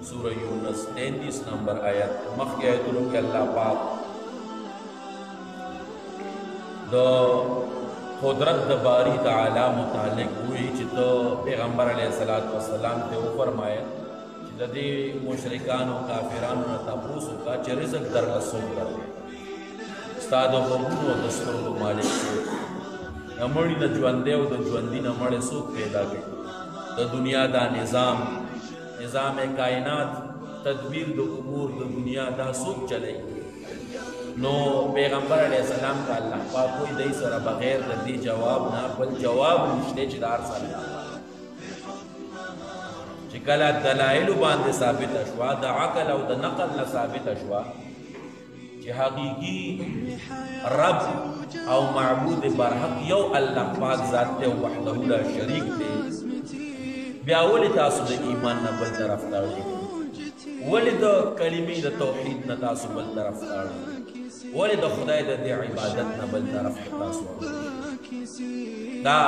سورہ یونس 33 نمبر آیت مخی آیتونو کہ اللہ پاک دا قدرت دا باری تعالی متعلق ہوئی چی تو پیغمبر علیہ السلام تے او فرمائے چی دا دی مشرکان و کافران و تپوسو کا چی رزق در رسول در استاد و غمون و دستر و مالک سوک نمڑی دا جواندے و دا جواندی نمڑی سوک پیدا گئی دا دنیا دا نظام کائنات تدبیر دا امور دا دنیا دا سوک چلے نو پیغمبر علیہ السلام کا اللہ پاک کوئی دی سر بغیر دی جواب نا بل جواب نشتے چدار صلی اللہ چکلا دلائل باندے ثابت اشوا دا عقل او دا نقل نا ثابت اشوا چی حقیقی رب او معبود برحق یو اللہ پاک ذات تے وحدہ لا شریک تے بیاولی تاسو دا ایمان نا بل طرف تاڑی ولی دا کلمی دا توحید نا تاسو بل طرف تاڑی ولی دا خدای دا دی عبادت نا بل طرف تاسو دا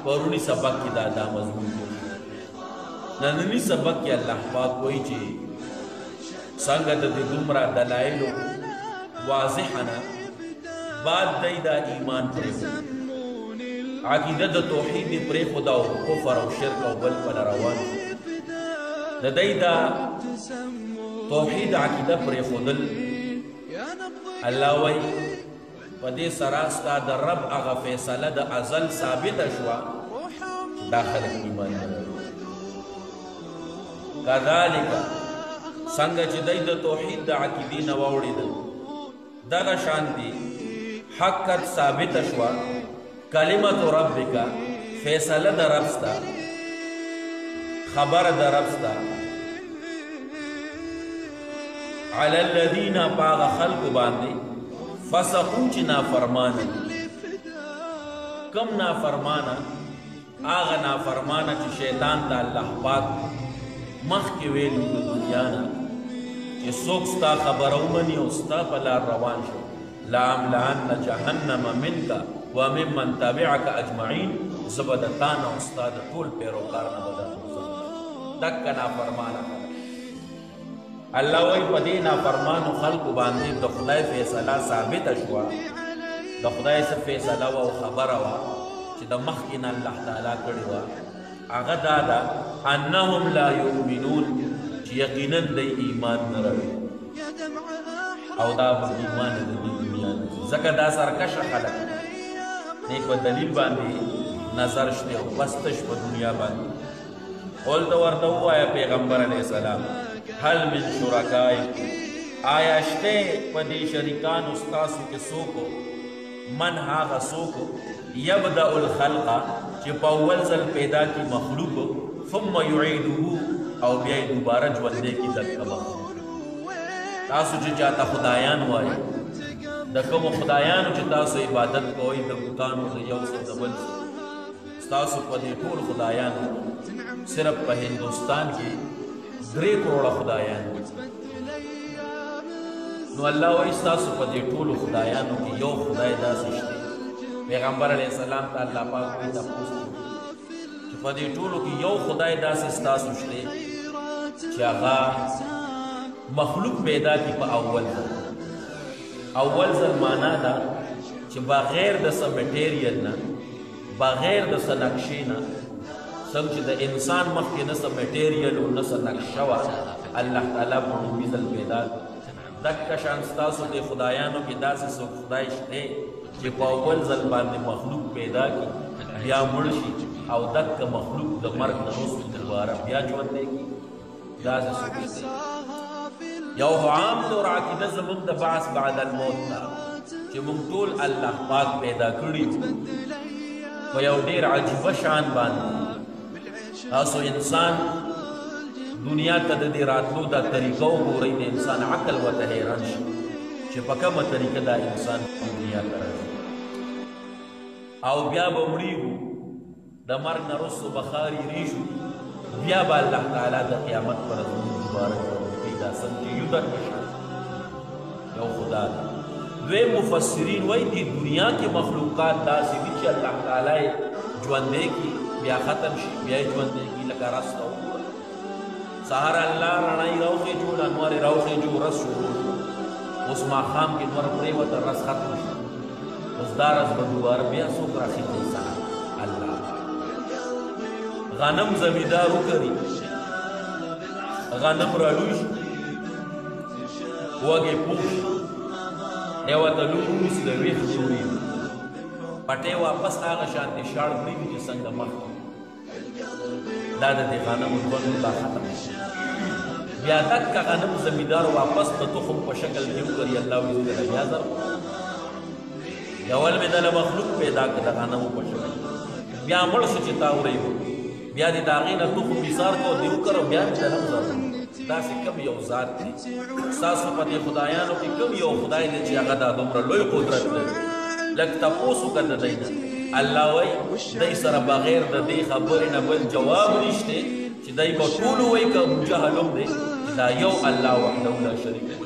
پرونی سبق کی دا مضمون کی نننی سبق کی اللہ پاک کوئی چی سنگت دی دمرا دلائلو واضحنا بعد دی دا ایمان پر خود عقیدہ دا توحید پر خدا و کفر و شرک و بل پر روان دا دی دا توحید عقیدہ پر خودل اللہ وی پدی سراستا دا رب اغا فیصلہ دا ازل ثابت شوا داخل ایمان کذالکا سنگا چی دی دا توحید دا عقیدی نواوڑی دا دا شانتی حقت ثابت شوا کلمت ربکا فیصلہ دا ربستا خبر دا ربستا علی الذین پاغ خلق باندے فسقو چی نافرمانا کم نافرمانا آغا نافرمانا چی شیطان تا اللہ پاک مخ کے ویلو دا دنیانا چی سوکستا خبرو منی استا پلا روان شو لعملان جہنم منکا ومن من تابعک اجمعین زبدتانا استاد طول پیروکارنا بدا دکا نافرمانا اللہ وی پدینا فرمانو خلق باندی دا خدای فیصلہ ثابت شوا دا خدای سے فیصلہ و خبر وا چی دا مخینا اللہ تعالیٰ کری وا اغا دادا انہم لا یؤمنون چی یقینا دی ایمان نروی او دا با ایمان دی دنیا زکا دا سرکش خلق نیک و دلیل باندی نظر شتے و بستش پا دنیا باندی قول دا وردو آیا پیغمبر علیہ السلام حل من شرکائی آیا شتے پدی شرکان استاسو کے سوکو من ہاغا سوکو یبدأ الخلقا چی پاول زل پیدا کی مخلوقو ثم یعیدو او بیائی دوبارہ جوندے کی دکا مخلوق تاسو چی چاہتا خدایان وائی دکم خدایانو چی تاسو عبادت کوئی دکتانو دیوسو دبل تاسو پدی طول خدایانو صرف پا ہندوستان کی 3 کروڑا خدایان نو اللہ و استاسو پا دی طول خدایانو کی یو خدای دا سشتے پیغمبر علیہ السلام تا اللہ پاک کوئی تا پوستے چی پا دی طولو کی یو خدای دا سستاسو شتے چی آغا مخلوق پیدا کی پا اول زل مانا دا چی بغیر دا سا میٹیریل نا بغیر دا سا نقشینا سمجھ دا انسان مخی نسا میٹیریل و نسا نقشوا اللہ تعالیٰ بنوی ذل پیدا دکا شانستاسو دے خدایانو کی دا سے سو خدایش دے چی پاول ذل باندے مخلوق پیدا کی بیا مرشی او دکا مخلوق دا مرگ نروس دوبارہ بیا جوان دے کی دا سے سو پیدا یو عام دور عقیدہ زمان دا بعث بعد الموت تا چی منطول اللہ پاک پیدا کری و یو دیر عجیب شان باندے تاسو انسان دنیا تا دی راتلو دا طریقو ہو رئی دا انسان عقل و تحیران شو چی پکم طریقہ دا انسان دنیا تا رئی او بیا بمڑیگو دا مرگ نرسو بخاری ریشو بیا با اللہ تعالیٰ دا قیامت پر ازمون مبارک پیدا سمجھے یودر بشان یو خدا دا دوے مفسرین وی دی دنیا کی مخلوقات دا سی بیچی اللہ تعالیٰ جواندے کی بیا ختم شي بیا ژوندې کی لکه راسته سهر الله رڼای راوخېجو انوار یې راوخېجو رس شروع شو اوس ماښام کې نور پرېوته رس ختم شو اوس دا رس به دوباره بیا څوک راخېږي سهار الله غنم زمیندار وکري غنم راډوي شي وږی پوخ شي دی ورته لوس د ویښ جوړېږي پټې واپس هغه شانتې شاړ پرېږدي چې څنګه مخکې دا د دې غنمو ژوند دا ختم شي بیا دکه غنم زمیندار واپس د تخم په شکل کې وکړي الله وایي زه بیا زر اول مې دله مخلوق پیدا کړه د غنمو په شکل بیا مړ شو چې تا وری بیا دې د هغې نه تخم ایثار کړه دې وکړه بیا مې دله زر داسې کوم یو ذات دی ستاسو په دې خدایانو کې کوم یو خدای دی چې هغه دا دومره لوی قدرت لري لږ تپوس وکړه د دی نه الله وایي دی سره بغیر د دې خبرې نه بل جواب نشته چې دی به ټول وایي که ابوجهل هم دی چې دا یو الله وحده لا شریک دی